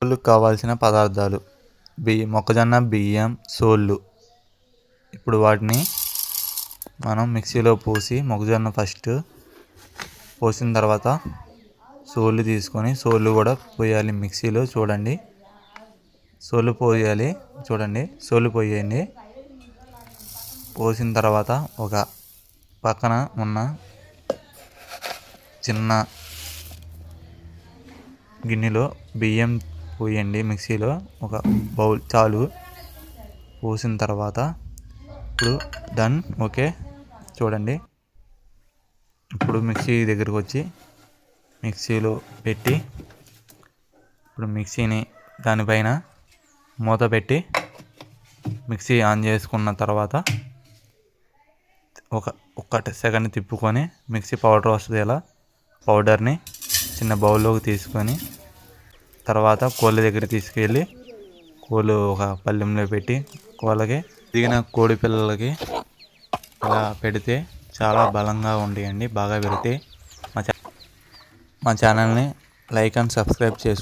సోలుకు కావాల్సిన పదార్థాలు మొక్కజొన్న బియ్యం సోళ్ళు. ఇప్పుడు వాటిని మనం మిక్సీలో పోసి మొక్కజొన్న ఫస్ట్ పోసిన తర్వాత సోళ్ళు తీసుకొని సోళ్ళు కూడా పోయాలి మిక్సీలో. చూడండి, సోలు పోయాలి. చూడండి, సోలు పోయండి. పోసిన తర్వాత ఒక పక్కన ఉన్న చిన్న గిన్నెలో బియ్యం పోయండి. మిక్సీలో ఒక బౌల్ చాలు. పోసిన తర్వాత ఇప్పుడు డన్. ఓకే, చూడండి. ఇప్పుడు మిక్సీ దగ్గరికి వచ్చి మిక్సీలో పెట్టి ఇప్పుడు మిక్సీని దానిపైన మూత పెట్టి మిక్సీ ఆన్ చేసుకున్న తర్వాత ఒక సెకండ్ తిప్పుకొని మిక్సీ పౌడర్ వస్తుంది. ఇలా పౌడర్ని చిన్న బౌల్లోకి తీసుకొని తర్వాత కోళ్ళ దగ్గర తీసుకెళ్ళి కోళ్ళు ఒక పళ్ళెంలో పెట్టి కోళ్ళకి దిగిన కోడి పిల్లలకి ఇలా పెడితే చాలా బలంగా ఉంటాయండి, బాగా పెడితే. మా ఛానల్ని లైక్ అండ్ సబ్స్క్రైబ్ చేసుకోండి.